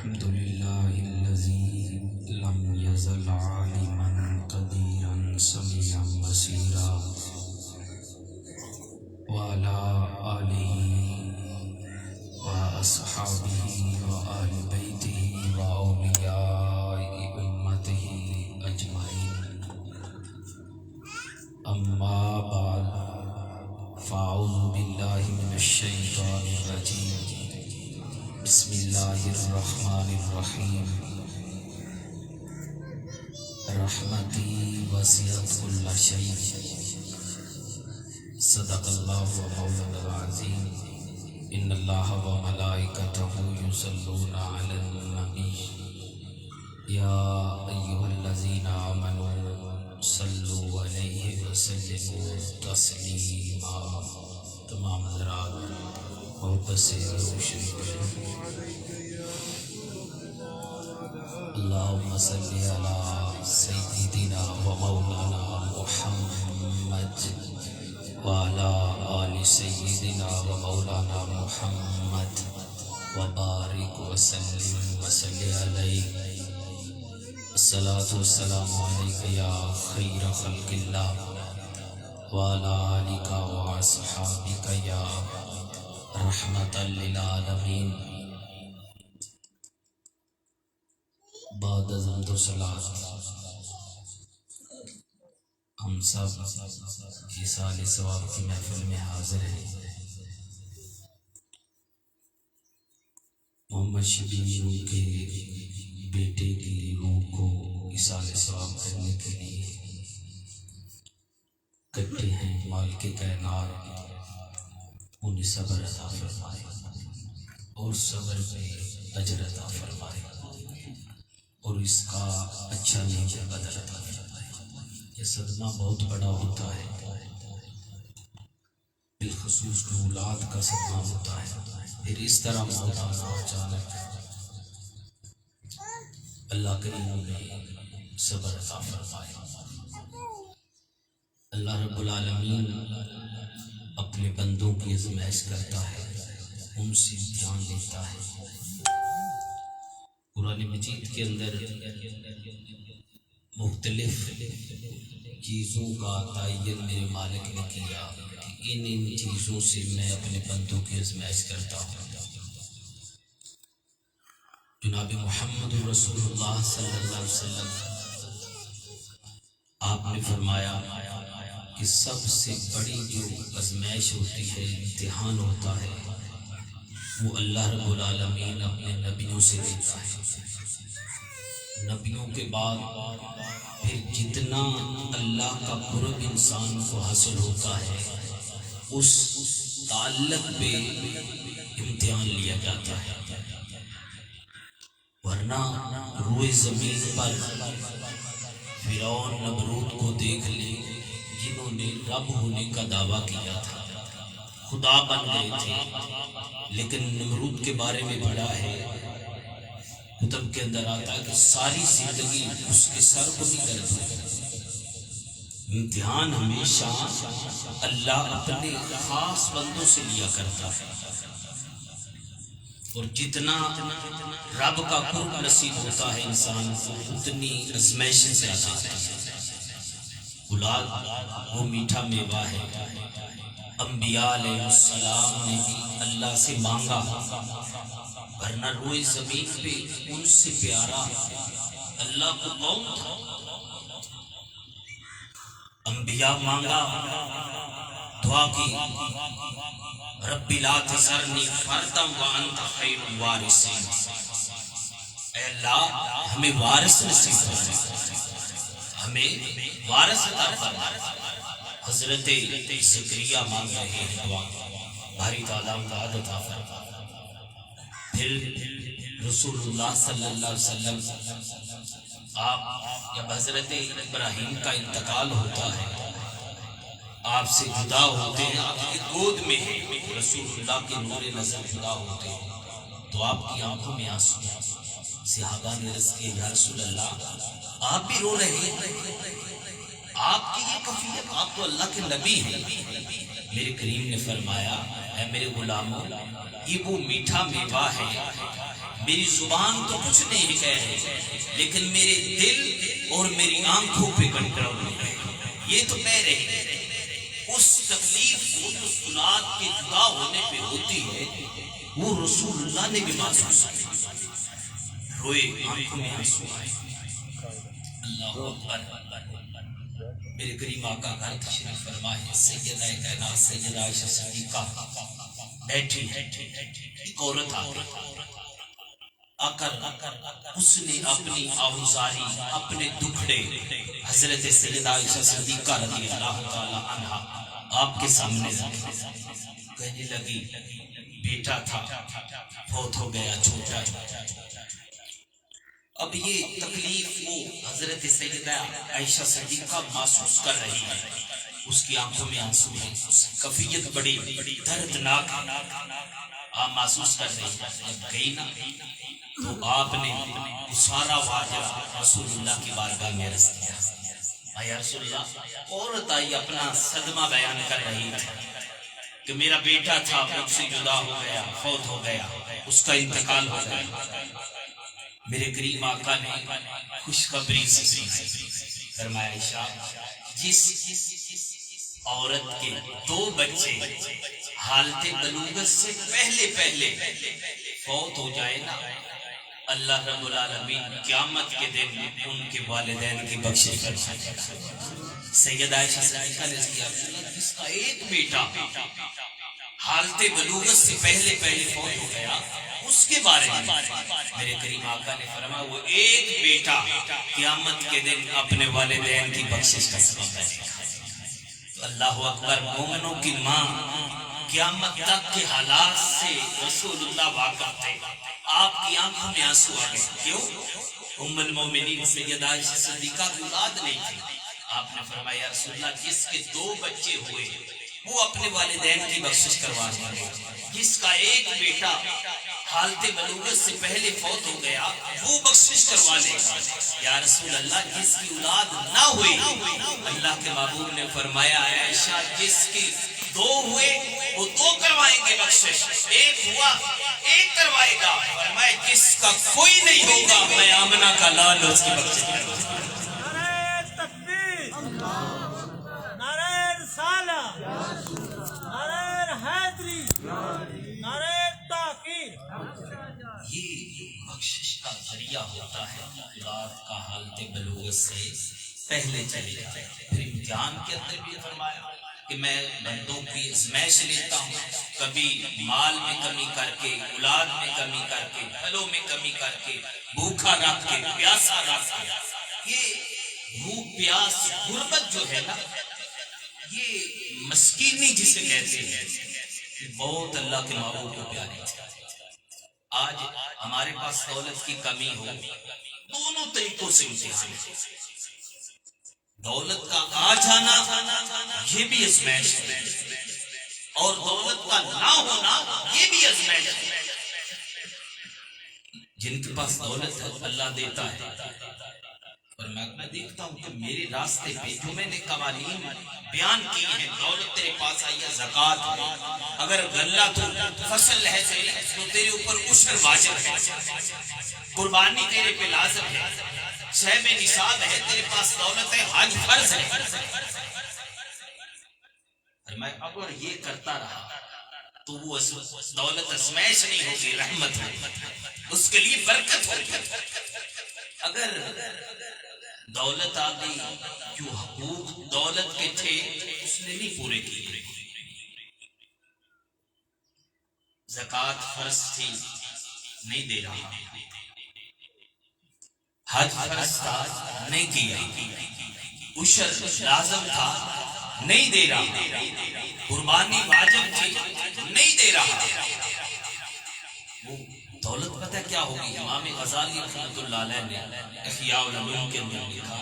الحمد لله الذي لم يزل عالما قديرا سميعا بصيرا وعلى آله وأصحابه وآل بيته وأولياء أمته أجمعين أما بعد فأعوذ بالله من الشيطان الرجيم بسم الله الرحمن الرحيم رحمتي وسعت كل شيء صدق الله مولانا العظيم إن الله وملائكته يصلون على النبي يا أيها الذين آمنوا صلوا عليه وسلموا تسليما تمام حضرات محبت سے شریف اللهم صل على سيدنا ومولانا محمد وعلى آل سيدنا ومولانا محمد وبارك وسلم عليه الصلاة والسلام عليك يا خير خلق الله وعلى آلك وأصحابك يا رحمت للعالمین۔ بعد از حمد و صلوات ہم سب ایصال ثواب کی محفل میں حاضر ہیں۔ محمد شبیر کے بیٹے کی روح کو ایصال ثواب کرنے کے لیے اکٹھے ہیں۔ مالک کائنات انہیں صبر عطا فرمائے اور صبر پہ اجر عطا فرمائے اور اس کا اچھا نیک بدل عطا فرمائے۔ یہ صدمہ بہت بڑا ہوتا ہے، بالخصوص اولاد کا صدمہ ہوتا ہے، پھر اس طرح موت آنا اچانک۔ اللہ کریم نے صبر عطا فرمائے۔ اللہ رب العالمین اپنے بندوں کی آزمائش کرتا ہے، ان سے امتحان لیتا ہے۔ قرآن مجید کے اندر مختلف چیزوں کا تعین میرے مالک نے کیا کہ ان چیزوں سے میں اپنے بندوں کی آزمائش کرتا ہوں۔ جناب محمد رسول اللہ صلی اللہ علیہ وسلم آپ نے فرمایا کہ سب سے بڑی جو آزمائش ہوتی ہے، امتحان ہوتا ہے، وہ اللہ رب العالمین اپنے نبیوں سے دیتا ہے۔ نبیوں کے بعد پھر جتنا اللہ کا قرب انسان کو حاصل ہوتا ہے، اس تعلق پہ امتحان لیا جاتا ہے، ورنہ روئے زمین پر فرعون نمرود کو دیکھ لے، جنہوں نے رب ہونے کا دعویٰ کیا تھا، خدا بن گئے تھے، لیکن نمرود کے بارے میں پڑھا ہے کتب کے اندر آتا ہے کہ ساری زندگی اس کے سر کو بھی درد ہوئی۔ امتحان ہمیشہ اللہ اپنے خاص بندوں سے لیا کرتا ہے، اور جتنا رب کا قرب نصیب ہوتا ہے انسان کو، اتنی آزمائشیں زیادہ آتی ہیں۔ اولاد وہ میٹھا میوہ ہے۔ انبیاء علیہ السلام نے بھی اللہ سے مانگا، ورنہ روئے زمین پہ ان سے پیارا اللہ کو کون تھا؟ انبیاء مانگا، دعا کی، رب لا تذرنی فردا وانت خیر الوارثین، اے اللہ ہمیں وارث نصیب فرما، ہمیں وارث عطا فرما۔ حضرت زکریا مانگ رہے ہیں دعا، بھاری تعالیٰ امداد عطا فرما۔ پھر رسول اللہ صلی اللہ علیہ وسلم آپ جب حضرت ابراہیم کا انتقال ہوتا ہے، آپ سے جدا ہوتے ہیں، آپ کی گود میں رسول اللہ کے نور نظر جدا ہوتے ہیں، تو آپ کی آنکھوں میں آنسو، صحابہ نے عرض کیا یا رسول اللہ آپ بھی رو رہے ہیں، آپ کی یہ کفیت، آپ تو اللہ کے نبی ہیں۔ میرے کریم نے فرمایا اے میرے غلاموں، یہ وہ میٹھا میوہ ہے میری زبان تو کچھ نہیں کہہ رہی، لیکن میرے دل اور میری آنکھوں پہ کنٹرول نہیں ہے، یہ تو کہہ رہے۔ اس تکلیف کو جو اولاد کے جدا ہونے پہ ہوتی ہے وہ رسول اللہ نے بھی محسوس کی، روئے، آنکھوں میں آنسو آئے۔ اللہ اکبر۔ میرے کریم آقا گھر تشریف فرمائے، سیدہ کائنات سیدہ عائشہ صدیقہ بیٹھی، ایک عورت آ کر اس نے اپنی آوزاری، اپنے دکھڑے حضرت سیدہ عائشہ صدیقہ رضی اللہ تعالی عنہا آپ کے سامنے کہنے لگی، بیٹا تھا فوت ہو گیا چھوٹا، اب یہ تکلیف وہ حضرت سیدہ عائشہ صدیقہ محسوس کر رہی ہے، اس کی آنکھوں میں آنسو ہے، اس کی کیفیت بڑی دردناک آپ محسوس کر رہی ہے۔ جب گئی نا تو آپ نے سارا واقعہ رسول اللہ کی بارگاہ میں عرض کیا، یا رسول اللہ، عورت آئی اپنا صدمہ بیان کر رہی تھی کہ میرا بیٹا تھا مجھ سے جدا ہو گیا، فوت ہو گیا، اس کا انتقال ہو گیا۔ میرے کریم آقا نے خوشخبری سے فرمایا، عائشہ، جس عورت کے 2 بچے حالت بلوغت سے پہلے فوت ہو جائے نا، اللہ رب العالمین قیامت کے دن ان کے والدین کی بخشش کرتا ہے۔ سیدہ عائشہ صدیقہ نے کیا، جس کا ایک بیٹا حالت بلوغت سے پہلے فوت ہو گیا، اس کے بارے میں میرے کریم آقا نے فرمایا وہ ایک بیٹا قیامت کے دن اپنے والدین کی بخشش کا سبب ہے۔ تو اللہ اکبر، مومنوں کی ماں قیامت تک کے حالات سے رسول اللہ واقف تھے، آپ کی آنکھوں میں آنسو آ گئے، کیوں؟ ام المومنین سیدہ عائشہ صدیقہ کی اولاد نہیں تھی، آپ نے فرمایا رسول اللہ، جس کے 2 بچے ہوئے وہ اپنے والدین کی بخشش کروا دیں، جس کا ایک بیٹا حالت بلوغت سے پہلے فوت ہو گیا وہ بخشش کروا لے گا۔ یا رسول اللہ، جس کی اولاد نہ ہوئی، اللہ کے محبوب نے فرمایا، عائشہ، جس کی 2 ہوئے وہ 2 کروائیں گے بخشش، 1 ہوا 1 کروائے گا۔ فرمایا جس کا کوئی نہیں ہوگا میں آمنہ کا لال اس کی بخشش کروں گا۔ یہ بخشش کا ذریعہ ہوتا ہے، اولاد کا حالت بلوغت سے پہلے چلے جائے۔ پھر امتحان کے اندر بھی فرمایا کہ میں بندوں کی آزمائش لیتا ہوں، کبھی مال میں کمی کر کے، اولاد میں کمی کر کے، پھلوں میں کمی کر کے، بھوکا رکھ کے، پیاسا رکھ کے۔ یہ بھوک پیاس غربت جو ہے نا، یہ مسکینی جسے کہتے ہیں، بہت اللہ کے محبوب کو پیاری ہے۔ آج ہمارے پاس دولت کی کمی ہو، دونوں طریقوں سے امتحان ہے۔ دولت کا آ جانا یہ بھی آزمائش ہے، اور دولت کا نہ ہونا یہ بھی آزمائش ہے۔ جن کے پاس دولت ہے اللہ دیتا ہے، اور میں دیکھتا ہوں کہ میرے راستے پہ جو میں نے قوانین بیان کی ہیں، دولت تیرے پاس آئی ہے، زکوٰۃ ہے، اگر غلہ تو فصل ہے تو تیرے اوپر عشر واجب ہے، قربانی تیرے پہ لازم ہے، صاحب نصاب ہے، تیرے پاس دولت ہے، حج فرض ہے۔ اور میں اگر یہ کرتا رہا تو وہ دولت آزمائش نہیں ہوگی، رحمت ہوگی، اس کے لیے برکت ہوگی۔ اگر دولت آ گئی، جو حقوق دولت کے تھے اس نے نہیں پورے کیے، زکوٰۃ فرض تھی نہیں دے رہا، حج فرض تھا نہیں کیا، عشر لازم تھا نہیں دے رہا، قربانی واجب تھی نہیں دے رہا۔ وہ دولت پتہ کیا ہوگی؟ امام غزالی رحمۃ اللہ علیہ نے احیاء العلوم کے اندر لکھا،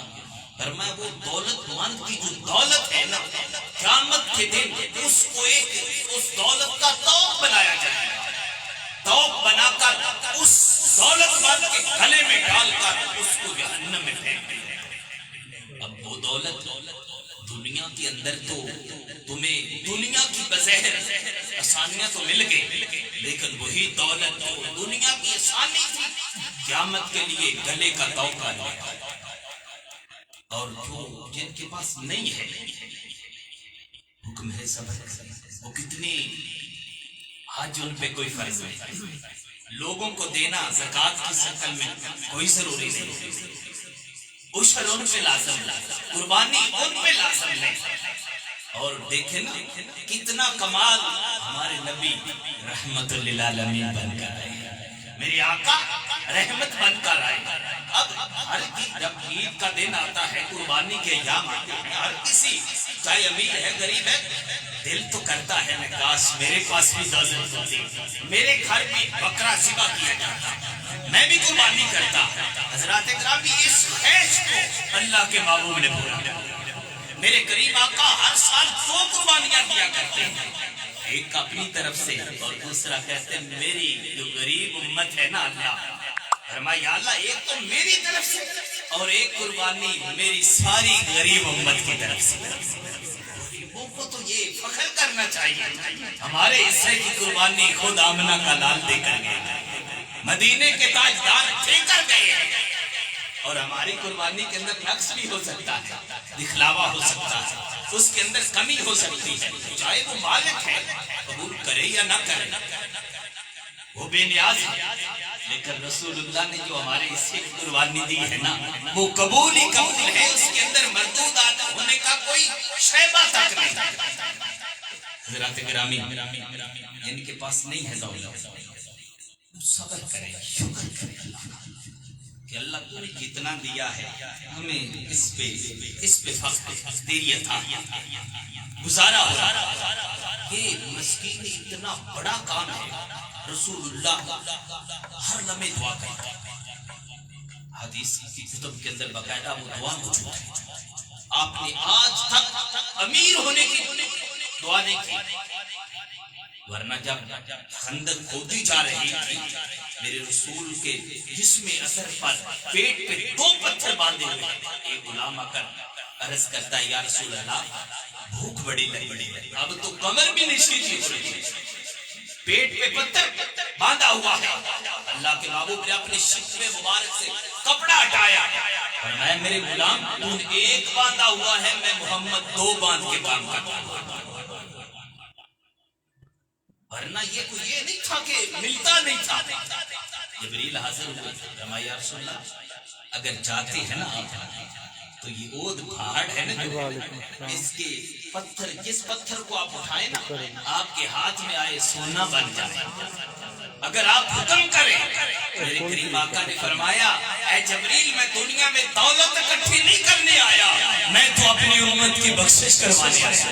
فرمایا وہ دولت مند کی جو دولت ہے نا، قیامت کے دن اس کو اس دولت کا توق بنایا جائے گا، توق بنا کر اس دولت مند کے گلے میں ڈال کر اس کو جہنم میں پھینک دیا۔ اب وہ دولت دنیا کے اندر تو تمہیں دنیا کی بظاہر آسانیاں تو مل گئی، لیکن وہی دولت جو دنیا کی آسانی تھی قیامت کے لیے گلے کا توقع لیا۔ اور جو جن کے پاس نہیں ہے حکم ہے صبر کریں، وہ کتنی آج ان پہ کوئی فرض نہیں، لوگوں کو دینا زکوٰۃ کی شکل میں کوئی ضروری نہیں، عشر ان پہ لازم نہیں، قربانی ان پہ لازم نہیں۔ اور دیکھیں نا کتنا کمال ہمارے نبی رحمت للعالمین بن کر آئے، میرے آقا رحمت بن کر آئے۔ اب ہر جب عید کا دن آتا ہے، قربانی کے ایام آتے ہیں، ہر کسی چاہے امیر ہے گریب ہے دل تو کرتا ہے میں کاش میرے پاس بھی دولت ہوتی، میرے گھر بھی بکرا ذبح کیا جاتا، میں بھی قربانی کرتا۔ حضرات اکرامی اس خواہش کو اللہ کے محبوب نے پورا کیا۔ میرے کریم آقا ہر سال 2 قربانیاں کیا کرتے ہیں، ایک اپنی طرف سے اور دوسرا کہتے ہیں میری جو غریب امت ہے نا اللہ فرمایا یا اللہ ایک تو میری طرف سے اور ایک قربانی میری ساری غریب امت کی طرف سے۔ غریبوں کو تو یہ فخر کرنا چاہیے، ہمارے حصے کی قربانی خود آمنہ کا لال دے کر گئے، مدینے کے تاجدار دے کر گئے ہیں، اور ہماری قربانی کے اندر نقص بھی ہو سکتا ہے، دکھلاوا ہو سکتا ہے، اس کے اندر کمی ہو سکتی ہے، چاہے وہ مالک ہے قبول کرے یا نہ کرے، وہ بے نیاز ہے، لیکن رسول اللہ نے جو ہمارے حصے کی قربانی دی ہے نا وہ قبول ہی قبول ہے، اس کے اندر مردود ہونے کا کوئی شیبہ تک نہیں۔ حضرات گرامی جن کے پاس نہیں ہے دولت صبر کرے، شکر کرے اللہ کا کہ اللہ تو نے جتنا دیا ہے ہمیں اس پہ فخر تیری عطا گزارا ہو رہا۔ یہ مسکین اتنا بڑا کام ہے، رسول اللہ ہر لمحے دعا کرتا ہے، حدیث کی کتب کے اندر باقاعدہ وہ دعا موجود ہے۔ آپ نے آج تک امیر ہونے کی دعا نہیں کی، ورنہ جب خندق کھودی جا رہی تھی میرے رسول کے جسم اثر پر پیٹ پہ 2 پتھر باندھے ہوئے، ایک غلام آ کر عرض کرتا ہے یا رسول اللہ بھوک بڑی لگی، اب تو کمر بھی نشیجی ہو رہی ہے، پیٹ پہ پتھر باندھا ہوا ہے۔ اللہ کے محبوب نے اپنے شکوے مبارک سے کپڑا ہٹایا، فرمایا میرے غلام تو ایک باندھا ہوا ہے، میں محمد 2 باندھ کے کام کرتا ہوں، ورنہ یہ کوئی یہ نہیں تھا کہ ملتا نہیں تھا۔ جبریل حاضر ہوئے، فرمایا یا رسول اللہ اگر جاتے ہیں نا آپ تو یہ اود پہاڑ ہے نا جو اس کے پتھر، جس پتھر کو آپ اٹھائیں نا آپ کے ہاتھ میں آئے سونا بن جائے، اگر آپ حکم کریں۔ میرے کریم آقا نے فرمایا اے جبریل میں دنیا میں دولت اکٹھی نہیں کرنے آیا، میں تو اپنی امت کی بخشش کروانے آیا،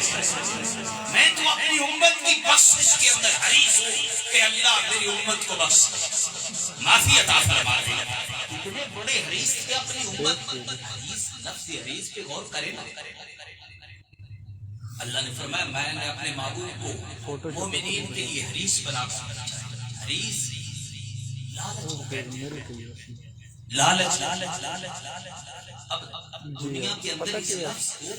میں تو اپنی امت کی بخشش کے اندر حریص ہوں کہ اللہ میری امت کو بخش معافی عطا فرما دے۔ اتنے بڑے حریص تھے اپنی امت، حریص لفظ حریص پہ غور کرے نا، اللہ نے فرمایا میں نے اپنے محبوب کو مومنین کے لیے حریص بنا کر، حریص لالچ، اب دنیا کے اندر اس لفظ کو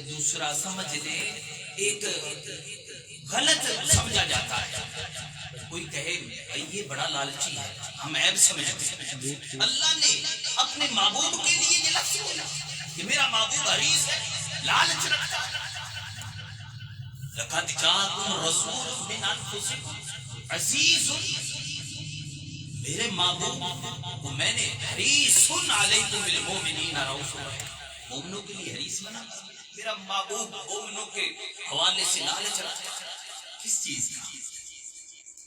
دوسرا سمجھ لے ایک غلط سمجھا جاتا ہے، کوئی کہے بھائی یہ بڑا لالچی ہے، ہم عیب سمجھتے ہیں۔ اللہ نے اپنے محبوب کے لیے یہ لفظ بولا کہ میرا محبوب حریص ہے، لالچ رکھتا ہے۔ لقد جاءکم رسول من انفسکم عزیز، میرے محبوب کو میں نے حریص علیکم بالمؤمنین رؤوف رحیم، مومنوں کے لیے حریص بنا۔ میرا محبوب مومنوں کے حوالے سے لالچ رکھتا ہے، کس چیز کا؟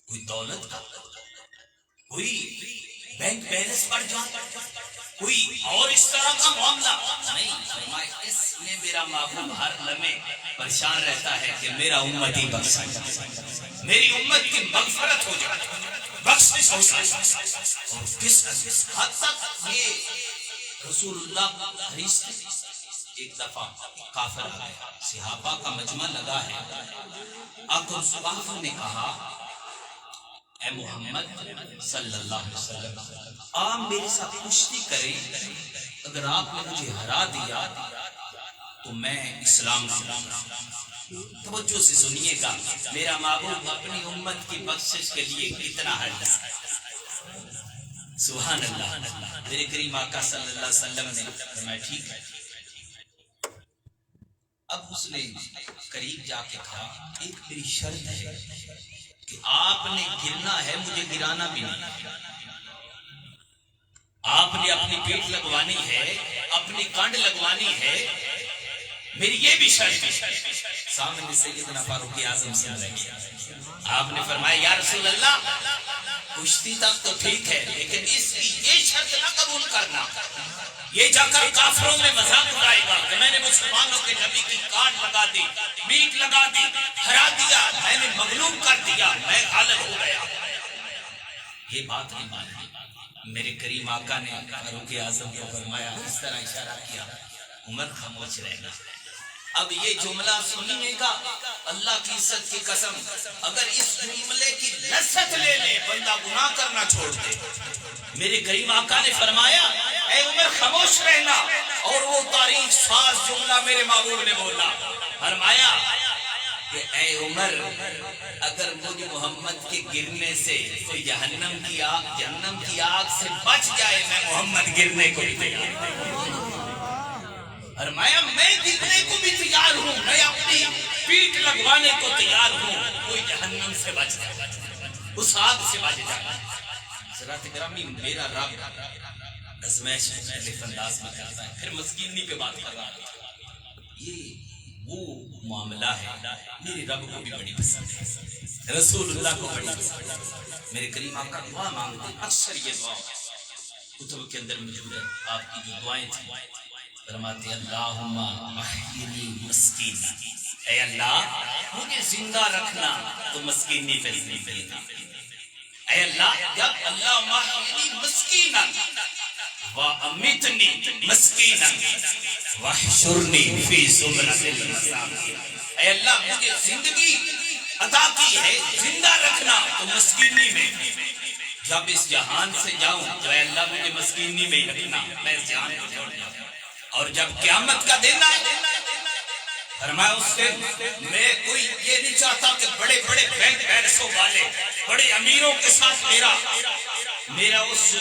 کوئی دولت کا، کوئی بینک بیلنس بڑھ جاتا، کوئی اور اس طرح کا معاملہ نہیں۔ فرمایا اس میں میرا محبوب ہر لمحے پریشان رہتا ہے کہ میرا امتی بخش جائے، میری امت کی مغفرت ہو جائے، بخشش ہو جائے۔ اور کس حد تک یہ رسول اللہ حریص تھے؟ ایک دفعہ کافر آ گیا، صحابہ کا مجمع لگا ہے، آقا صحابہ نے کہا اے محمد صلی اللہ علیہ وسلم آپ میرے ساتھ کشتی کریں، اگر آپ نے مجھے ہرا دیا تو میں اسلام توجہ سے سنیے گا، میرا محبوب اپنی امت کی بخشش کے لیے کتنا حج ہے، سبحان اللہ۔ میرے کریم آقا صلی اللہ علیہ وسلم نے فرمایا ٹھیک ہے۔ اب اس نے قریب جا کے کہا ایک میری شرط ہے کہ آپ نے گرنا ہے، مجھے گرانا بھی نہیں، آپ نے اپنی پیٹ لگوانی ہے، اپنی کانڈ لگوانی ہے، میری یہ بھی شرط ہے۔ سامنے سیدنا فاروق اعظم سے رہے، آپ نے فرمایا یا رسول اللہ کشتی تک تو ٹھیک ہے، لیکن اس کی یہ شرط نہ قبول کرنا، یہ جا کر کافروں میں مذاق اڑائے گا کہ میں نے مسلمانوں کے نبی کی کان لگا دی، میٹ لگا دی، ہرا دیا، میں نے مغلوب کر دیا، میں غالب ہو گیا۔ یہ بات نہیں مانی۔ میرے کریم آقا نے فاروق اعظم کو فرمایا، اس طرح اشارہ کیا، عمر خاموش رہنا۔ اب یہ جملہ سنیے گا، اللہ کی عزت کی قسم، اگر اس جملے کی لذت لے لے بندہ گناہ کرنا چھوڑ دے۔ میرے کریم آقا نے فرمایا اے عمر خاموش رہنا، اور وہ تاریخ ساز جملہ میرے محبوب نے بولا، فرمایا کہ اے عمر اگر مجھ محمد کے گرنے سے کوئی جہنم کی آگ سے بچ جائے، میں محمد گرنے کو بھی تیار ہوں۔ فرمایا میں گرنے کو بھی تیار ہوں، میں اپنی پیٹ لگوانے کو تیار ہوں، کوئی جہنم سے بچ جائے، اس آگ سے بچ جائے۔ حضرات گرامی، میرا رب ازمائش مختلف انداز میں کرتا ہے۔ پھر مسکینی پہ بات کر رہا تھا، یہ وہ معاملہ ہے میرے رب کو بھی بڑی پسند ہے، رسول اللہ کو بڑی پسند ہے۔ میرے کریم آقا دعا مانگتے، اکثر یہ دعا کتب کے اندر موجود ہے، آپ کی جو دعائیں تھیں، فرماتے اللہم احیینی مسکینا، اے اللہ مجھے زندہ رکھنا تو مسکینی پہ زندہ دینا۔ اے اللہ جب اللہم احیینی مسکینا وَأَمِتْنِي مَسْكِينًا وَاحْشُرْنِي فِي زُمْرَةِ الْمَسَاکِینِ، اے اللہ مجھے زندگی عطا کی ہے، زندہ رکھنا تو مسکینی میں، جب اس جہان سے جاؤں تو اے اللہ مجھے مسکینی میں ہی رکھنا، میں اس جہان کو چھوڑ جاؤں، اور جب قیامت کا دن آئے فرمایا اس سے میں کوئی یہ نہیں چاہتا کہ بڑے بڑے بینک بیلنسوں والے بڑے امیروں کے ساتھ میرا اس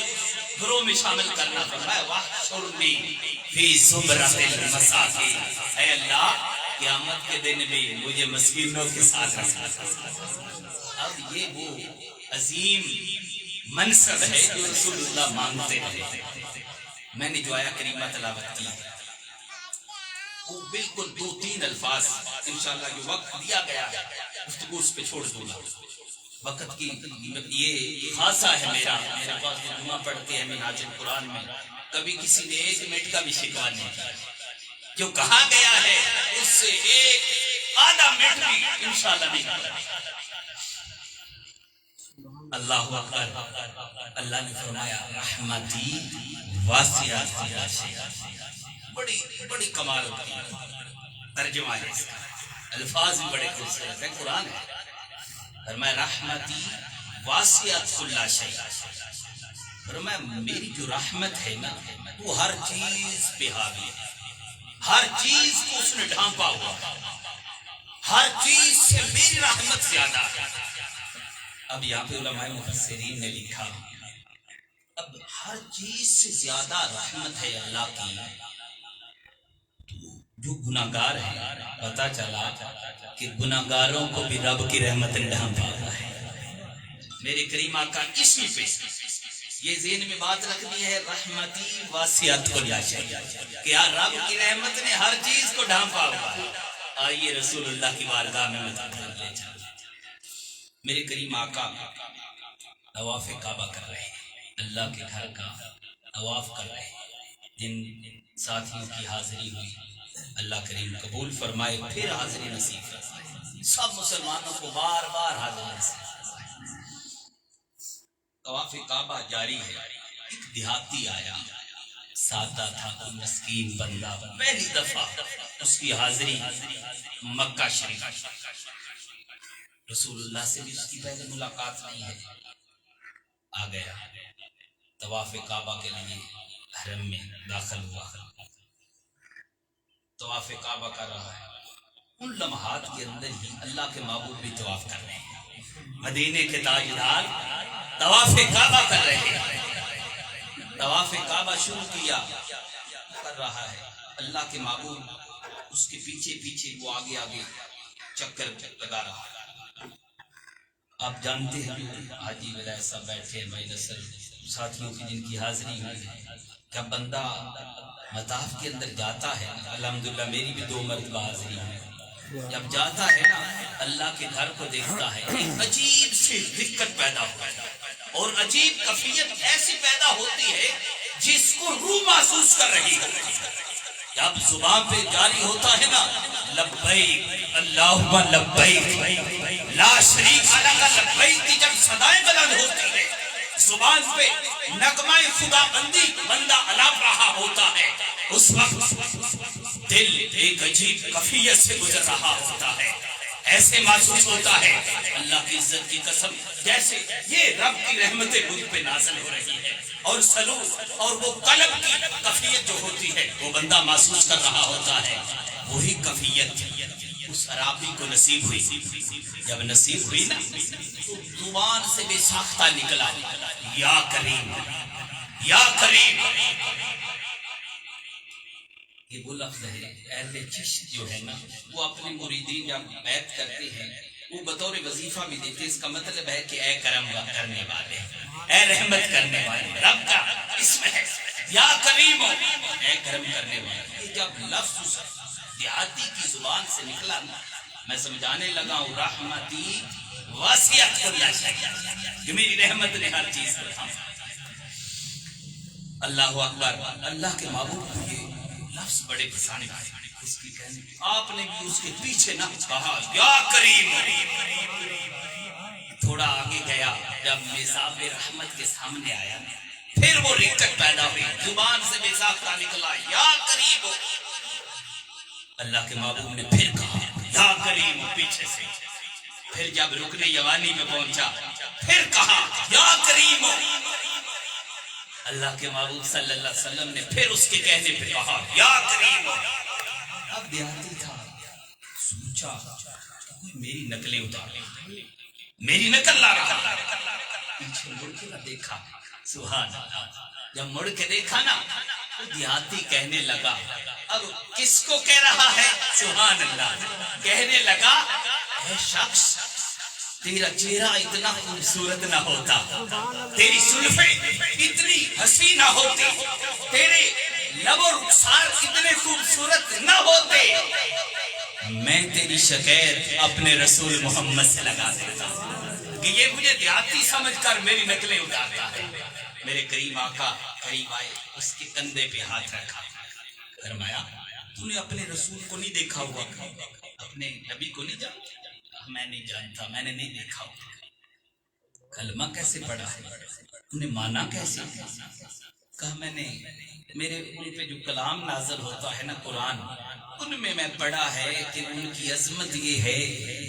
گروہ میں شامل کرنا، فرمایا وَاحْشُرْنِي فِي زُمْرَةِ الْمَسَاکِینِ، اے اللہ قیامت کے دن بھی مجھے مسکینوں کے ساتھ رکھنا۔ اب یہ وہ عظیم منصب ہے جو رسول اللہ مانگتے رہے۔ میں نے جو آیا کریمہ تلاوت کی وہ بالکل 2-3 الفاظ انشاءاللہ جو وقت دیا گیا ہے گفتگو اس پہ چھوڑ دوں گا، وقت کی یہ خاصہ ہے میرے پاس جو جمعہ پڑھتے ہیں منہاج القرآن میں کبھی کسی نے 1 منٹ کا بھی شکوہ نہیں کیا، جو کہا گیا ہے اس سے 1/2 منٹ بھی انشاءاللہ نہیں کیا۔ اللہ اکبر، اللہ نے فرمایا رحمتی واسعۃ کل شیء، بڑی کمال ہوتی ہے ترجمہ ہے اس کا، الفاظ بھی بڑے خوبصورت ہیں، قرآن ہے۔ فرمایا رحمتی واسعۃ کل شیء، فرمایا میری جو رحمت ہے نا وہ ہر چیز پہ حاوی ہے، ہر چیز کو اس نے ڈھانپا ہوا، ہر چیز سے میری رحمت زیادہ ہے۔ اب یہاں پہ علماء مفسرین نے لکھا اب ہر چیز سے زیادہ رحمت ہے اللہ کی، جو گناہگار ہے پتہ چلا کہ گناہگاروں کو بھی رب کی رحمت نے ڈھانپا ہوا ہے۔ میرے کریم آقا اسی پہ یہ ذہن میں بات رکھنی ہے، رحمتی واسعۃ کل شیء، کہ رب کی رحمت نے ہر چیز کو ڈھانپا ہوا ہے۔ آئیے رسول اللہ کی بارگاہ میں مدد لے جائیں۔ میرے کریم آقا طواف کعبہ کر رہے ہیں، اللہ کے گھر کا طواف کر رہے ہیں، جن ساتھیوں کی حاضری ہوئی اللہ کریم قبول فرمائے، پھر حاضری نصیب فرمائے، سب مسلمانوں کو بار بار حاضری نصیب فرمائے۔ طواف کعبہ جاری ہے، ایک دیہاتی آیا، سادہ تھا، کوئی مسکین بندہ، پہلی دفعہ اس کی حاضری مکہ شریف، رسول اللہ سے بھی اس کی پہلے ملاقات نہیں ہے، آ گیا طواف کعبہ کے لیے حرم میں داخل ہوا۔ طواف کعبہ کر رہا ہے، ان لمحات کے اندر ہی اللہ کے محبوب بھی طواف کر رہے ہیں، مدینے کے تاجدار طواف کعبہ کر رہے ہیں، طواف کعبہ شروع کیا، کر رہا ہے اللہ کے محبوب، اس کے پیچھے پیچھے وہ آگے آگے چکر لگا رہا ہے۔ آپ جانتے ہیں حاجی ولایت صاحب بیٹھے ہیں، بھائی نصر ساتھیوں کی جن کی حاضری ہوئی ہے، کیا بندہ مطاف کے اندر جاتا ہے، الحمدللہ میری بھی 2 مرتبہ حاضری ہے، جب جاتا ہے نا اللہ کے گھر کو دیکھتا ہے، ایک عجیب سی دقت پیدا ہوتی ہے اور عجیب کیفیت ایسی پیدا ہوتی ہے جس کو روح محسوس کر رہی ہوتی ہے۔ جب زبان پہ جاری ہوتا ہے نا لبیک اللہم لبیک لا شریک لک لبیک کی جب صدائیں بلند ہوتی ہے، زبان پہ نغمہ خدا بندی بندہ علام رہا ہوتا ہے، اس وقت دل ایک عجیب کیفیت سے گزر رہا ہوتا ہے، ایسے محسوس ہوتا ہے اللہ کی عزت کی قسم جیسے یہ رب کی رحمتیں مجھ پہ نازل ہو رہی ہے، اور سلوک اور وہ قلب کی کیفیت جو ہوتی ہے وہ بندہ محسوس کر رہا ہوتا ہے، وہی کیفیت اس عرابی کو نصیب ہوئی۔ جب نصیب ہوئی نا تو زبان سے بے ساختہ نکلا یا کریم یا کریم، یہ وہ لفظ ہے اہل چشت جو ہے نا وہ اپنے مریدین جب بیعت کرتے ہیں وہ بطور وظیفہ بھی دیتے، اس کا مطلب ہے کہ اے کرم کرنے والے، اے رحمت کرنے والے، رب کا اسم ہے یا کریم، اے کرم کرنے والے۔ یہ جب لفظ اس دیہاتی کی زبان سے نکلا نا میں سمجھانے لگا ہوں رحمتی واسعت کل شیء، کہ میری رحمت نے ہر چیز کو تھاما۔ اللہ اکبر، اللہ کے محبوب کو یہ لفظ بڑے پسند آئے، اس کی کہنے آپ نے بھی اس کے پیچھے نہ کہا یا کریم، تھوڑا آگے گیا جب میزاب رحمت کے سامنے آیا پھر وہ رکت پیدا ہوئی، زبان سے بے ساختہ نکلا یا کریم، اللہ کے محبوب نے پھر کہا یا کریم پیچھے سے، پھر جب رکن یمانی میں پہنچا پھر کہا یا کریم، اللہ کے محبوب صلی اللہ علیہ وسلم نے پھر اس کے کہنے پہ کہا یا کریم۔ اب دیہاتی تھا، سوچا کوئی میری نقلیں اتار لے، میری نقل لا رہا، پیچھے مڑ کے نہ دیکھا، سبحان اللہ، جب مڑ کے دیکھا نا تو دیہاتی کہنے لگا، اب کس کو کہہ رہا ہے؟ سبحان اللہ، کہنے لگا اے شخص تیرا چہرہ اتنا خوبصورت نہ ہوتا، تیری زلفیں اتنی حسین نہ ہوتی، تیرے لب و رخسار اتنے خوبصورت نہ ہوتے، میں تیری شکایت اپنے رسول محمد سے لگا دیتا کہ یہ مجھے دیہاتی سمجھ کر میری نقلیں اتارتا ہے۔ میرے کریم آقا قریب آئے، اس کے کندھے پہ ہاتھ رکھا، فرمایا تو نے اپنے رسول کو نہیں دیکھا ہوا، اپنے نبی کو نہیں جانتا؟ میں نہیں جانتا، میں نے نہیں دیکھا ہوا۔ کلمہ کیسے پڑھا ہے، انہیں مانا کیسے؟ کہا میں نے میرے ان پہ جو کلام نازل ہوتا ہے نا قرآن، ان میں پڑھا ہے کہ ان کی عظمت یہ ہے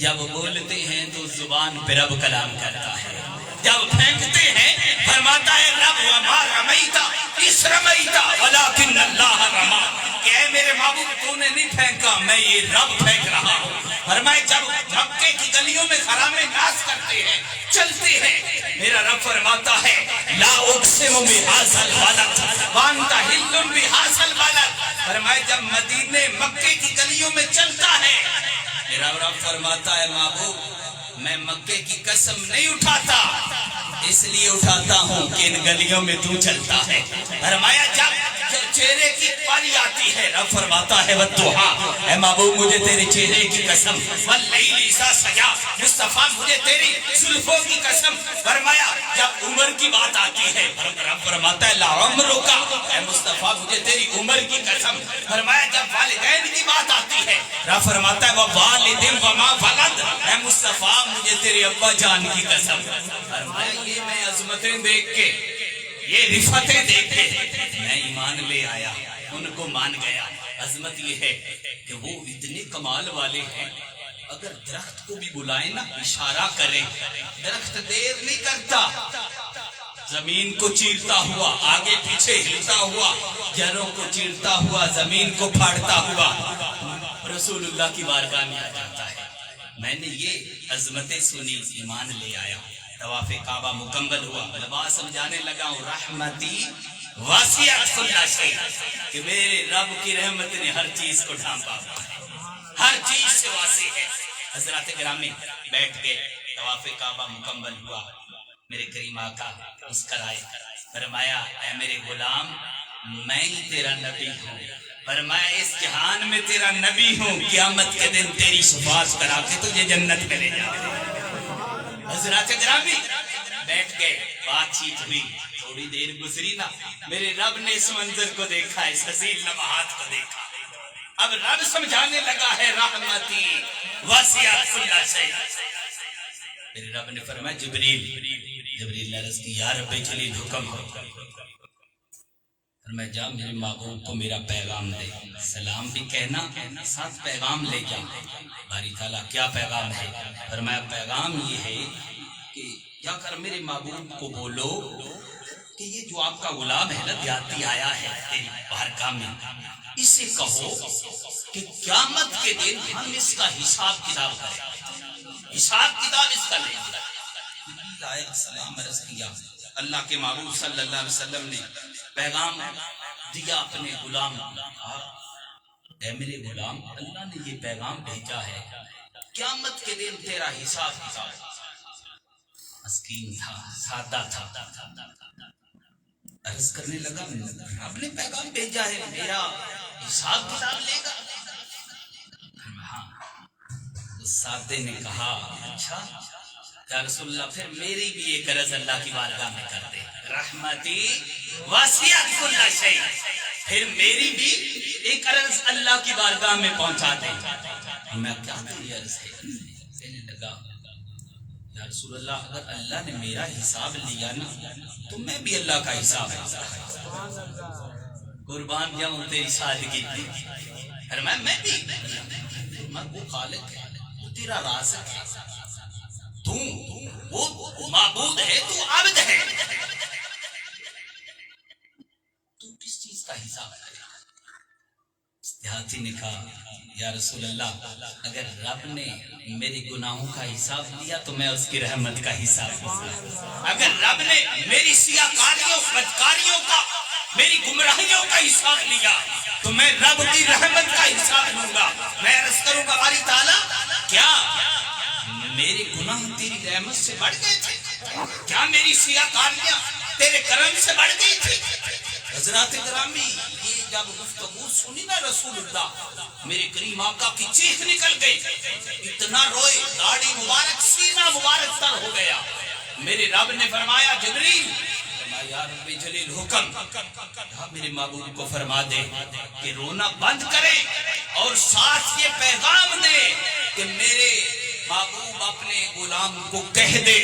جب بولتے ہیں تو زبان پہ رب کلام کرتا ہے، جب پھینکتے ہیں فرماتا ہے رب وما رمیتا اس رمیتا ولکن اللہ رما، کہ اے میرے محبوب تو نے نہیں پھینکا، میں یہ رب پھینک رہا ہوں۔ فرمائے جب مکے کی گلیوں میں خرامے ناز کرتے ہیں چلتے ہیں، میرا رب فرماتا ہے لا اقسم بہذا البلد وانت حل بہذا البلد، فرمائے جب مدینے مکے کی گلیوں میں چلتا ہے میرا رب فرماتا ہے محبوب میں مکے کی قسم نہیں اٹھاتا، اس لیے اٹھاتا ہوں کہ ان گلیوں میں تو چلتا ہے۔ فرمایا جب چہرے کی پالی آتی ہے رب فرماتا ہے والضحیٰ، اے محبوب مجھے تیرے چہرے کی قسم، واللیل اذا سجا، مصطفیٰ مجھے تیری زلفوں کی قسم۔ فرمایا جب عمر کی بات آتی ہے رب فرماتا ہے لعمرک، اے مصطفیٰ مجھے تیری عمر کی قسم۔ فرمایا جب والدین کی بات آتی ہے رب فرماتا ہے ووالد وما ولد، اے مصطفیٰ مجھے تیرے ابا جان کی قسم۔ فرمایا یہ میں عظمتیں دیکھ کے، یہ رفتیں دیکھ کے میں ایمان لے آیا، ان کو مان گیا۔ عظمت یہ ہے کہ وہ اتنے کمال والے ہیں، اگر درخت کو بھی بلائیں نا اشارہ کریں، درخت دیر نہیں کرتا، زمین کو چیرتا ہوا، آگے پیچھے ہلتا ہوا، جڑوں کو چیرتا ہوا، زمین کو پھاڑتا ہوا رسول اللہ کی بارگاہ میں آ جاتا ہے۔ میں نے یہ عظمتیں سنی، ایمان لے آیا، طواف کعبہ مکمل ہوا، لباس سمجھانے لگا ہوں رحمتی واسعت کل شیء، کہ میرے رب کی رحمت نے ہر چیز کو ڈھانپا ہوا ہے، ہر چیز سے واسع ہے۔ حضرات گرامی بیٹھ گئے، طواف کعبہ مکمل ہوا، میرے کریم آقا مسکرائے، فرمایا اے میرے غلام میں ہی تیرا نبی ہوں، فرمایا اس جہان میں تیرا نبی ہوں، قیامت کے دن تیری شفاعت کرا کے تجھے جنت میں لے جاؤں۔ حضرات گرامی بیٹھ گئے، بات چیت ہوئی، تھوڑی دیر گزری نا، میرے رب نے اس منظر کو دیکھا، اس حسین لمحات کو دیکھا، اب رب سمجھانے لگا ہے رحمتی واسعت کل شیء۔ میرے رب نے فرمایا جبریل نے عرض کی یا رب جلیل حکم ہو، فرمایا جا میرے محبوب کو میرا پیغام دے، سلام بھی کہنا، ساتھ پیغام لے جا۔ باری تعالیٰ کیا پیغام ہے؟ فرمایا پیغام یہ ہے کہ جا کر میرے محبوب کو بولو کہ یہ جو آپ کا غلام ہے نا دیہاتی آیا ہے تیری بارگاہ میں، اسے کہو کہ قیامت کے دن ہم اس کا حساب کتاب کریں، حساب کتاب اس کا لیں گے۔ سلام عرض کیا، اللہ کے محبوب صلی اللہ علیہ وسلم نے پیغام دیا اپنے غلام، اے میرے غلام اللہ نے یہ پیغام بھیجا ہے قیامت کے دن تیرا حساب کتاب۔ مسکین تھا، سادہ تھا، عرض کرنے لگا رب نے پیغام بھیجا ہے میرا حساب کتاب لے گا؟ ہاں۔ اس سادے نے کہا اچھا یا رسول اللہ پھر میری بھی ایک عرض اللہ کی بارگاہ میں کر دے، رحمتی واسعت کل شیء، پھر میری بھی ایک عرض اللہ کی بارگاہ میں پہنچا دے۔ میں کیا تیری عرض ہے؟ کہنے لگا یا رسول اللہ اگر اللہ نے میرا حساب لیا نا تو میں بھی اللہ کا حساب قربان جاؤں تیری سادگی کی، فرمایا میں بھی، وہ خالق ہے، وہ تیرا رازق ہے، تو وہ معبود ہے، تو عبد ہے، تو کس چیز کا حساب کرے گا؟ دیہاتی نے کہا یا رسول اللہ اگر رب نے میری گناہوں کا حساب لیا تو میں اس کی رحمت کا حساب لوں، اگر رب نے میری سیاکاریوں بدکاریوں کا میری گمراہیوں کا حساب لیا تو میں رب کی رحمت کا حساب لوں گا۔ میں عرض کروں گا باری تعالیٰ کیا میرے گناہ تیری رحمت سے بڑھ گئے تھے؟ کیا میری سیاکاریاں تیرے کرم سے بڑھ گئی تھی؟ حضرات گرامی یہ جب گفتگو سنی نا رسول اللہ میرے کریم آقا کی چیخ نکل گئی، اتنا روئے داڑھی مبارک سینہ مبارک تر ہو گیا۔ میرے رب نے فرمایا جبریل، یا رب جلیل حکم، میرے محبوب کو فرما دے کہ رونا بند کرے اور ساتھ یہ پیغام دے کہ میرے محبوب اپنے غلام کو کہہ دے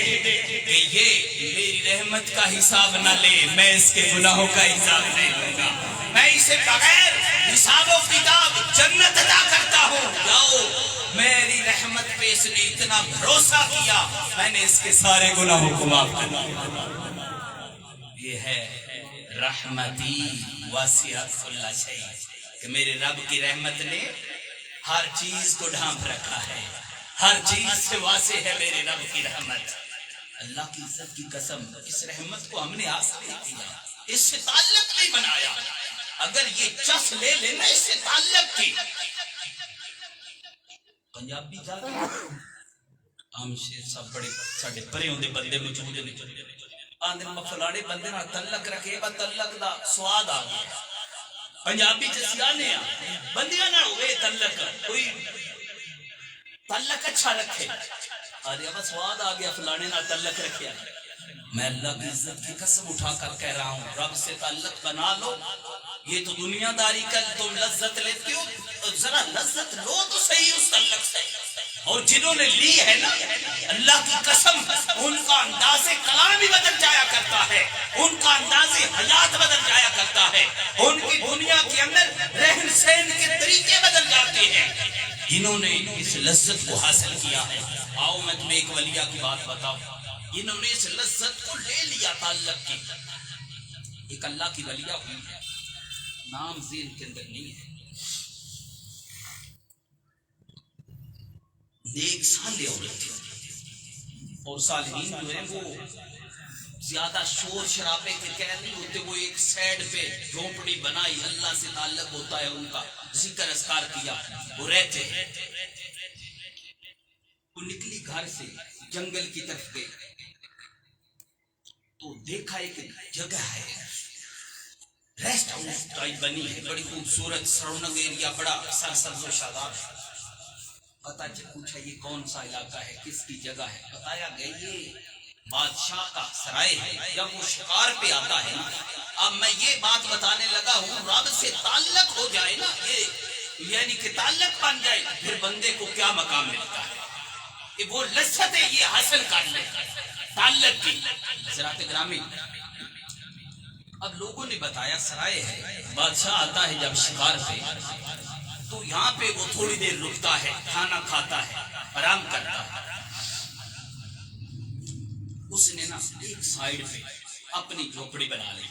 کہ یہ میری رحمت کا حساب نہ لے، میں اس کے گناہوں کا حساب نہیں لوں گا، میں اسے بغیر حساب و کتاب جنت عطا کرتا ہوں۔ جاؤ میری رحمت پہ اس نے اتنا بھروسہ کیا، میں نے اس کے سارے گناہوں کو معاف کر دیا۔ یہ ہے رحمتی واسعت کل شیء کہ میرے رب کی رحمت نے ہر چیز کو ڈھانپ رکھا ہے، ہر چیز سے واسع ہے میرے رب کی رحمت۔ اللہ کی عزت کی قسم اس رحمت کو ہم نے حاصل نہیں کیا، اس سے تعلق نہیں بنایا، اگر یہ چس لے لینا اس سے تعلق کی پنجابی جا عام شیر صاحب بڑے ساڑھے پرے ہوندے بندے موجود نے آندھے فلانے بندے نہ تعلق رکھے با تعلق دا سواد آ گیا، پنجابی سیانے بندیاں نہ ہوئے تعلق، کوئی تعلق اچھا رکھے آدھے اب سواد آ گیا فلانے نہ تعلق رکھے۔ میں اللہ کی عزت کی قسم اٹھا کر کہہ رہا ہوں رب سے تعلق بنا لو، یہ تو دنیا داری کا تم لذت لیتے ہو، ذرا لذت لو تو صحیح اس تعلق سے، اور جنہوں نے لی ہے نا اللہ کی قسم ان کا انداز کلام بھی بدل جایا کرتا ہے، ان کا انداز حیات بدل جایا کرتا ہے، ان کی دنیا کے اندر رہن سہن کے طریقے بدل جاتے ہیں جنہوں نے اس لذت کو حاصل کیا ہے۔ آؤ میں تمہیں ایک ولیہ کی بات بتاؤں، انہوں نے اس لذت کو لے لیا تعلق کی. ایک اللہ کی ولیہ ہوئی ہے, نام ذہن کے اندر نہیں ہے, نیک صالح عورت تھی. اور صالحین جو ہیں وہ زیادہ شور شرابے کے کہہ نہیں ہوتے, وہ ایک سائڈ پہ جھونپڑی بنائی, اللہ سے تعلق ہوتا ہے ان کا, ذکر اذکار کیا, وہ رہتے ہیں. وہ نکلی گھر سے جنگل کی طرف گئی تو دیکھا ایک جگہ ہے, ریسٹ ہاؤس ٹائپ بنی ہے, بڑی خوبصورت سرونگ ایریا, بڑا سرسبز و شاداب. پتا پوچھا یہ کون سا علاقہ ہے, کس کی جگہ ہے؟ بتایا گیا یہ بادشاہ کا سرائے ہے. جب وہ شکار پہ آتا ہے نا, اب میں یہ بات بتانے لگا ہوں, رب سے تعلق ہو جائے نا, یہ یعنی کہ تعلق بن جائے, پھر بندے کو کیا مقام ملتا ہے, وہ لذت ہے یہ حاصل کر لے تعلق کی. حضرات گرامی, اب لوگوں نے بتایا سرائے ہے, بادشاہ آتا ہے جب شکار پہ تو یہاں پہ وہ تھوڑی دیر رکتا ہے, کھانا کھاتا ہے, آرام کرتا ہے. اس نے نا ایک سائیڈ پہ اپنی جھوپڑی بنا لی.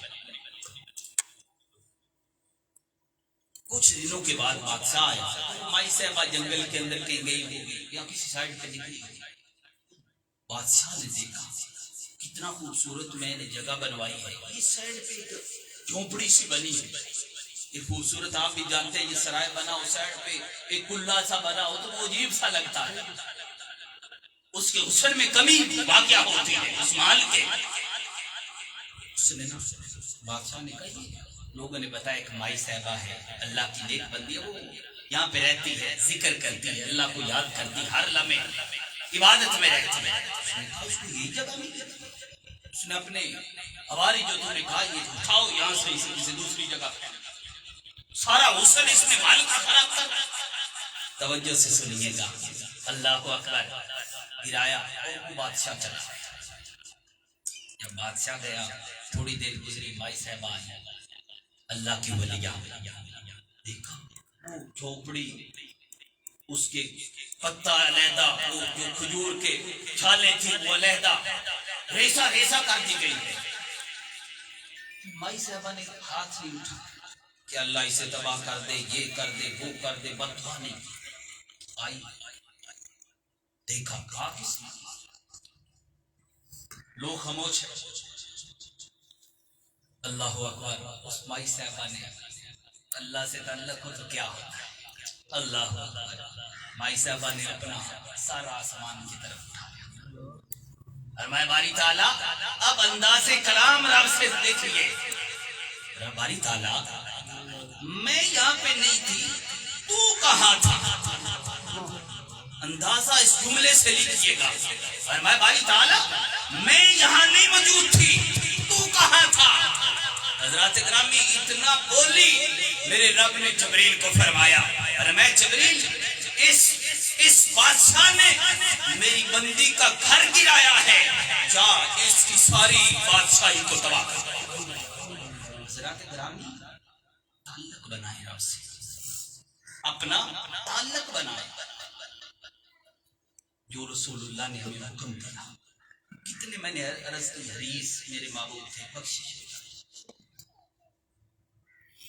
کچھ دنوں کے بعد بادشاہ آیا, مائی صاحبہ جنگل کے اندر کہیں گئی ہوگی یا کسی سائیڈ پہ نکلی ہوگی. بادشاہ نے دیکھا کتنا خوبصورت میں نے جگہ بنوائی ہے, اس سائیڈ پہ ایک جھونپڑی سی بنی ہے, ایک خوبصورت, آپ بھی جانتے ہیں یہ سرائے بنا اس سائیڈ پہ ایک کلا سا بنا ہو تو وہ عجیب سا لگتا ہے, اس کے حسن میں کمی واقع ہوتی ہے اس محل کے. اس نے نا بادشاہ نے کہا, لوگوں نے بتایا ایک مائی صاحبہ ہے, اللہ کی نیک بندی ہے, وہ یہاں پہ رہتی ہے, ذکر کرتی ہے, اللہ کو یاد کرتی ہے, ہر لمحے عبادت میں رہتی ہے. اس کو یہی جگہ ملی. اس نے اپنے حوالی جو تم نے کہا یہ اٹھاؤ یہاں سے کسی دوسری جگہ, سارا حسن اس نے مال کا خراب کر. توجہ سے سنیے گا, اللہ اکبر, گرایا اور بادشاہ چلا. جب بادشاہ گیا تھوڑی دیر گزری, مائی صاحب آئی, اللہ کی ولیہ, دیکھا وہ جھوپڑی, اس کے پتا علیحدہ, وہ جو کھجور کے چھالیں تھی وہ علیحدہ ریسا ریسا کر دی گئی ہے. مائی صاحبہ نے ہاتھ نہیں اٹھا کہ اللہ اسے تباہ کر دے, یہ کر دے, وہ کر دے, بددعا نہیں کی. آئی, دیکھا, کہا کس نے, لوگ خاموش ہے. اللہ اکبر. اس مائی صاحبہ نے اللہ سے تعلق ہو تو کیا ہوتا ہے, اللہ اکبر. مائی صاحبہ نے اپنا سارا آسمان کی طرف اٹھایا, فرمایا باری تعالیٰ اب انداز کلام رب سے دیکھیے. باری تعالیٰ میں یہاں پہ نہیں تھی, تو کہاں تھا؟ اندازہ اس جملے سے لیجئے گا. فرمایا باری تعالیٰ میں یہاں نہیں موجود تھی, تو کہاں تھا؟ حضرات گرامی اتنا بولی, میرے رب نے جبریل کو فرمایا, فرمایا جبریل اس بادشاہ نے میری بندی کا گھر گرایا ہے, جا اس کی ساری بادشاہی کو تباہ کر. حضرات گرامی تعلق بنائے رب سے, اپنا تعلق بنائے جو رسول اللہ نے ہمیں حکم دیا. کتنے میں نے عرض کی حریص میرے معبود تھے, بخشش.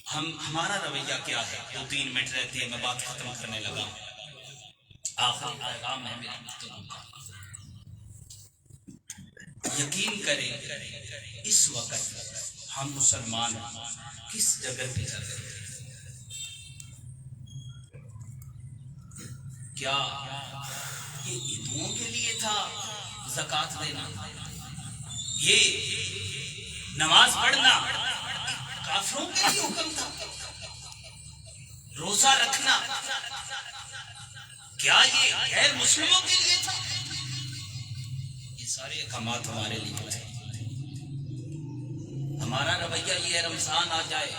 ہمارا رویہ کیا ہے؟ 2-3 منٹ رہتے ہیں, میں بات ختم کرنے لگا. آخری پیغام ہے میرے گفتگو کا. یقین کریں اس وقت ہم مسلمان کس جگہ پہ چل رہے ہیں. کیا یہ ہندوؤں کے لیے تھا زکوٰۃ دینا, یہ نماز پڑھنا کافروں کے لیے حکم تھا, روزہ رکھنا کیا یہ غیر مسلموں کے لیے تھا؟ یہ سارے احکامات ہمارے لیے تھے. ہمارا رویہ یہ ہے, رمضان آ جائے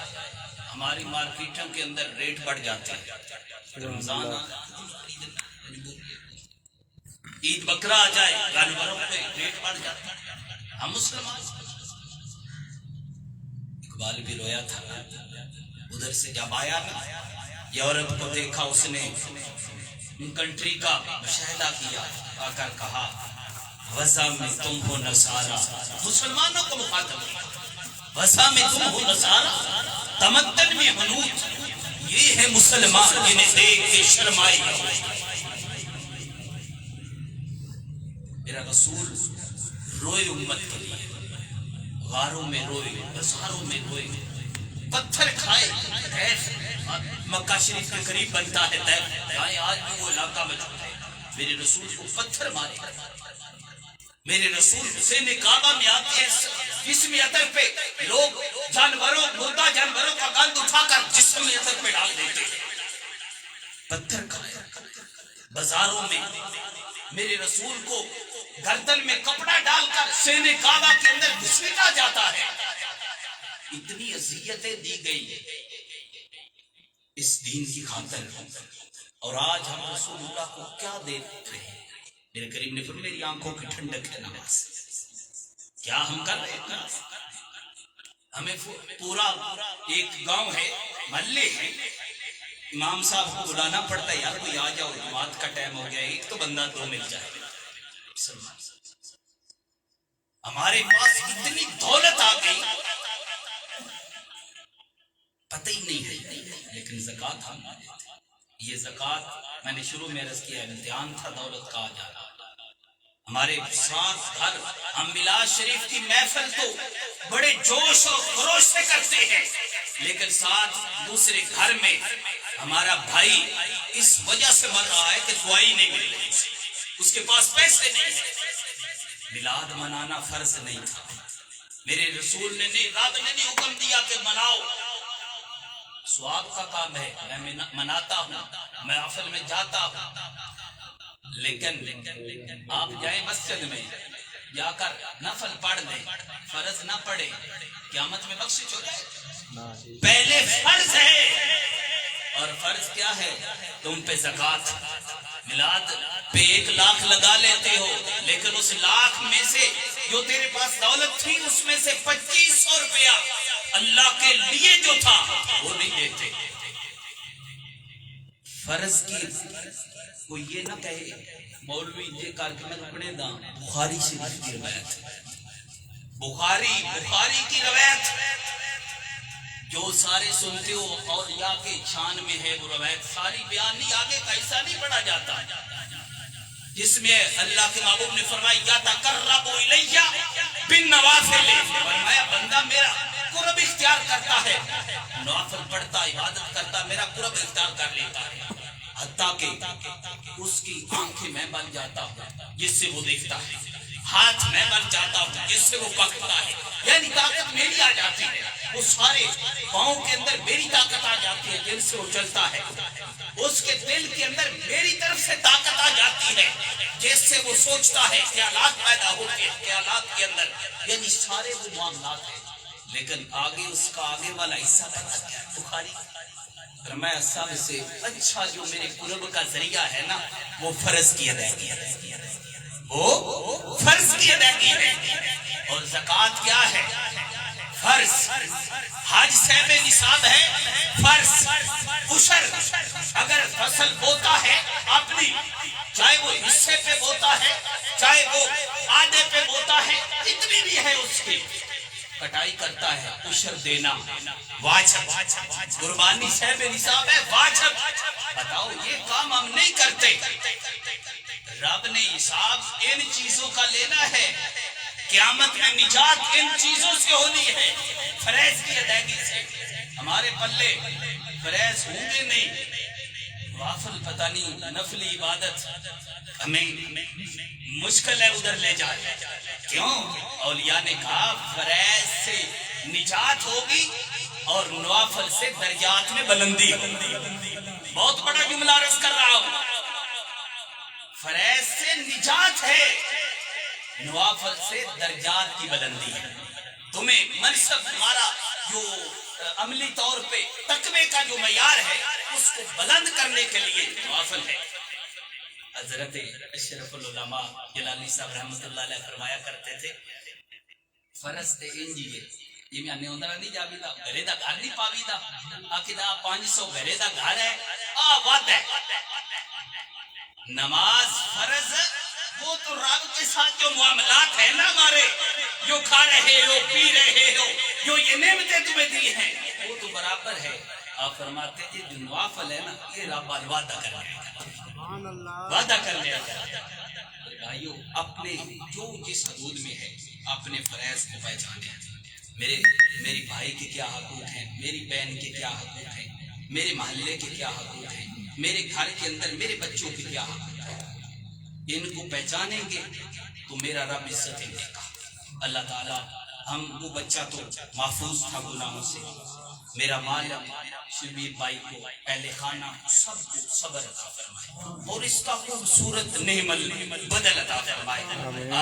ہماری مارکیٹوں کے اندر ریٹ بڑھ جاتے ہیں, رمضان آ عید بکرا آ جائے جانوروں پہ ریٹ بڑھ جاتا ہے. ہم مسلمان. اقبال بھی رویا تھا, ادھر سے جب آیا نا یورپ کو دیکھا, اس نے ان کنٹری کا مشاہدہ کیا, آ کر کہا وضع میں تم ہو نصارا، مسلمانوں کو مخاطب ہے، وضع میں تم ہو نصارا، تمدن میں حنوط، یہ ہے مسلمان جنہیں دیکھ کے شرمائی۔ میرا رسول روئے امت کے لیے، غاروں میں روئے، بازاروں میں روئے، پتھر کھائے، طیف مکہ شریف کے قریب بنتا ہے طیف، جائیں آج بھی وہ علاقہ موجود ہے، میرے رسول کو پتھر مارے، میرے رسول حسین کعبہ میں آتے ہیں، جسم عطر پہ لوگ جانوروں، مردہ جانوروں کا گند اٹھا کر جسم عطر پہ ڈال دیتے ہیں، پتھر کھائے، بازاروں میں میرے رسول کو گردن میں کپڑا ڈال کر حسین کعبہ کے اندر گھسیٹا جاتا ہے، اتنی اذیتیں دی گئی اس دین کی خاطر، اور آج ہم رسول اللہ کو کیا دیکھ رہے ہیں؟ میرے کریم نے فرمایا میری آنکھوں کی ٹھنڈک ہے نماز، کیا ہم کر رہے ہیں؟ ہمیں پورا ایک گاؤں ہے، محلے ہیں، امام صاحب کو بلانا پڑتا ہے، یار کوئی آ جاؤ جماعت کا ٹائم ہو گیا، ایک تو بندہ دو مل جائے۔ ہمارے پاس اتنی دولت آ گئی پتہ ہی نہیں ہے، لیکن زکوٰۃ ہم نہ دیتے۔ یہ زکوٰۃ میں نے شروع میں عرض کیا امتحان تھا دولت کا آ جانا۔ ہمارے ساتھ گھر ہم میلاد شریف کی محفل تو بڑے جوش اور خروش سے کرتے ہیں، لیکن ساتھ دوسرے گھر میں ہمارا بھائی اس وجہ سے مر رہا ہے کہ دعائی نہیں مل رہی، اس کے پاس پیسے نہیں ہیں۔ میلاد منانا فرض نہیں تھا، میرے رسول نے نہیں، رب نے نہیں حکم دیا کہ مناؤ، ثواب کا کام ہے، میں مناتا ہوں، میں محفل میں جاتا ہوں، لیکن آپ جائیں مسجد میں جا کر نفل پڑھ لیں، فرض نہ پڑھے، قیامت میں بخشش ہو جائے۔ پہلے فرض ہے، اور فرض کیا ہے؟ تم پہ زکوٰۃ، میلاد پہ 1 لاکھ لگا لیتے ہو، لیکن اس لاکھ میں سے جو تیرے پاس دولت تھی اس میں سے 2500 روپیہ اللہ کے لیے جو تھا وہ نہیں دیتے۔ فرض کی کوئی یہ نہ کہے مولوی یہ کر کے میں پڑھے دا، بخاری شریف کی روایت، بخاری کی روایت جو سارے سنتے ہو اولیاء کے شان میں ہے، وہ روایت ساری بیان نہیں، آگے کا حصہ نہیں پڑھا جاتا، جس میں اللہ کے محبوب نے فرمایا یا تقرب الیہ بالنوافل، فرمایا بندہ میرا قرب اختیار کرتا ہے، نوافل پڑھتا، عبادت کرتا، میرا قرب اختیار کر لیتا ہے، حتیٰ کہ اس کی آنکھیں میں بن جاتا ہوں جس سے وہ دیکھتا ہے، ہاتھ میں بن جاتا ہوں جس سے وہ پکڑتا ہے، یعنی طاقت میری آ جاتی ہے، وہ سارے پاؤں کے اندر میری طاقت آ جاتی ہے جن سے وہ چلتا ہے، اس کے دل کے اندر میری طرف سے طاقت آ جاتی ہے جس سے وہ سوچتا ہے، خیالات پیدا ہوتے ہیں خیالات کے اندر، یعنی سارے وہ معاملات ہیں، لیکن آگے اس کا آگے والا حصہ پیدا کیا ہے بخاری، فرمایا سب سے اچھا جو میرے قرب کا ذریعہ ہے نا وہ فرض کی ادائیگی ہے، وہ فرض کی ادائیگی ہے، اور زکوٰۃ کیا ہے؟ فرض، حج صاحب نصاب ہے فرض، عشر اگر فصل بوتا ہے اپنی، چاہے وہ حصے پہ بوتا ہے چاہے وہ آدھے پہ بوتا ہے، اتنی بھی ہے اس کی کٹائی کرتا ہے، عشر دینا واجب، قربانی صاحب نصاب ہے واجب۔ بتاؤ یہ کام ہم نہیں کرتے، رب نے حساب ان چیزوں کا لینا ہے، قیامت میں نجات ان چیزوں سے ہونی ہے، فریض کی ادائیگی سے، ہمارے پلے فریض ہوں گے نہیں، وافل پتہ نہیں نفلی عبادت ہمیں مشکل ہے ادھر لے جائے، کیوں؟ اولیاء نے کہا فریض سے نجات ہوگی اور نوافل سے درجات میں بلندی ہوگی، بہت بڑا جملہ عرض کر رہا ہوں، فریض سے نجات ہے، نوافل سے درجات کی بلندی ہے، تمہیں منصب تمہارا جو عملی طور پہ تقوی کا جو معیار ہے اس کو بلند کرنے کے لیے نوافل ہے۔ حضرت اشرف العلماء جلالی صاحب رحمۃ اللہ علیہ فرمایا کرتے تھے فرض تے انجیے یہ میں نے اندر نہیں جابی دا گھرے دا گھر نہیں پاوی دا آکدہ 500 گھرے دا گھر ہے وعد ہے، نماز فرض وہ تو رب کے ساتھ جو معاملات ہیں نا ہمارے، جو کھا رہے ہو پی رہے ہو، جو یہ نعمتیں تمہیں دی ہیں، وہ تو برابر ہے۔ آپ فرماتے ہیں جو نوافل ہے نا، یہ رب وعدہ کر لے گا، وعدہ کر لے گا۔ بھائیو اپنے جو جس حدود میں ہے اپنے فرائض کو پہچانے۔ میری بھائی کے کیا حقوق ہیں، میری بہن کے کیا حقوق ہیں، میرے محلے کے کیا حقوق ہیں، میرے گھر کے اندر میرے بچوں کے کیا حقوق ہیں، ان کو پہچانیں گے تو میرا رب عزت دے گا۔ اللہ تعالیٰ ہم وہ بچہ تو محفوظ تھا گناہوں سے، میرا مالک شبیر بھائی کو، اہل خانہ سب کو صبر عطا فرمائے اور اس کا خوبصورت نعم بدل عطا فرمائے،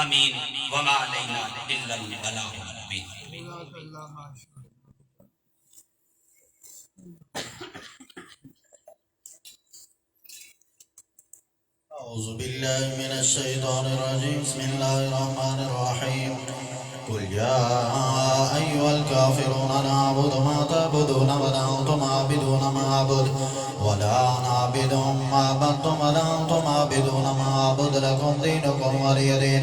آمین۔ وما علینا الا البلاغ المبین۔ أعوذ بالله من الشيطان الرجيم بسم الله الرحمن الرحيم قل يا أيها الكافرون لا أعبد ما تعبدون ولا أنتم عابدون ما أعبد ولا أنا عابد ما عبدتم ولا أنتم عابدون ما أعبد لكم دينكم ولي دين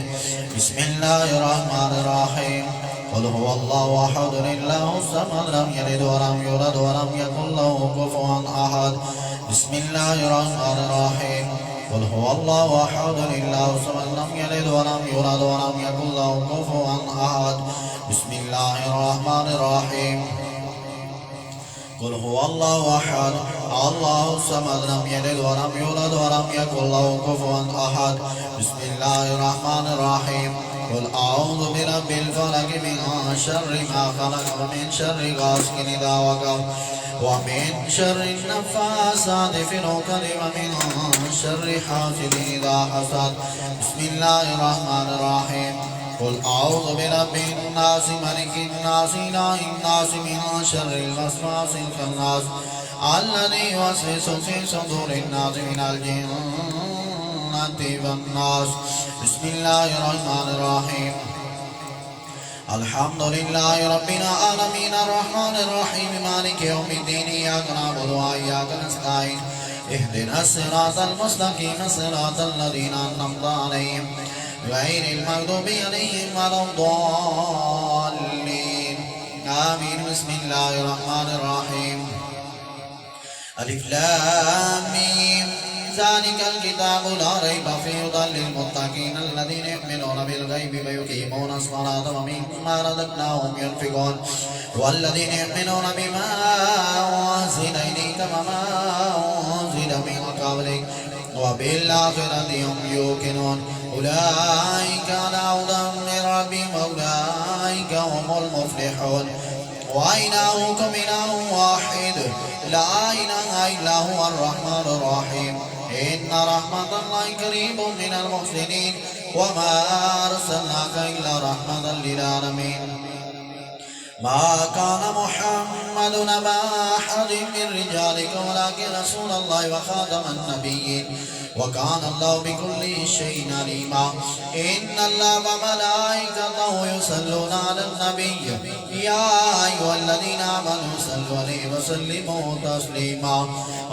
بسم الله الرحمن الرحيم قل هو الله أحد الله الصمد لم يلد ولم يولد ولم يكن له كفوا أحد بسم الله الرحمن الرحيم قل هو الله أحد الله الصمد لم يلد ولم يولد ولم يكن له كفوا أحد بسم الله الرحمن الرحيم قل هو الله أحد الله الصمد لم يلد ولم يولد ولم يكن له كفوا أحد بسم الله الرحمن الرحيم قل أعوذ برب الفلق من شر ما خلق ومن شر غاسق إذا وقب ومن شر النفاثات في العقد ومن شر حاسد إذا حسد بسم الله الرحمن الرحيم قل أعوذ برب الناس ملك الناس إله الناس من شر الوسواس الخناس الذي يوسوس في صدور الناس من الجنة والناس بسم الله الرحمن الرحيم الحمد لله رب العالمين الرحمن الرحيم مالك يوم الدين إياك نعبد وإياك نستعين اهدنا الصراط المستقيم صراط الذين أنعمت عليهم غير المغضوب عليهم ولا الضالين آمين بسم الله الرحمن الرحيم ألف لام ميم ذلك الكتاب لا ريب فيه هدى للمتقين الذين يؤمنون بالغيب ويقيمون الصلاة ومما رزقناهم ينفقون والذين يؤمنون بما أنزل إليك وما أنزل من قبلك وبالآخرة هم يوقنون أولئك على هدى من ربهم وأولئك هم المفلحون وإلهكم إله واحد لا إله إلا هو الرحمن الرحيم إن رحمة الله قريب من المحسنين وما أرسلناك إلا رحمة للعالمين ما كان محمد أبا أحد من رجالكم ولكن رسول الله وخاتم النبيين وكان الله بكل شيء عليما إن الله وملائكته يصلون على النبي يا أيها الذين آمنوا صلوا عليه وسلموا تسليما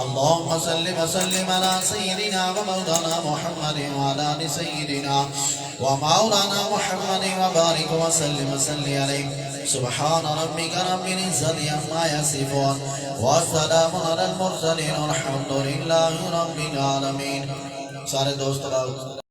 اللهم صل وسلم على سيدنا ومولانا محمد وعلى آل سيدنا ومولانا محمد وبارك وسلم عليه سبحان ربك رب العزة عما يصفون والسلام على المرسلين والحمد لله رب العالمين۔ سارے دوست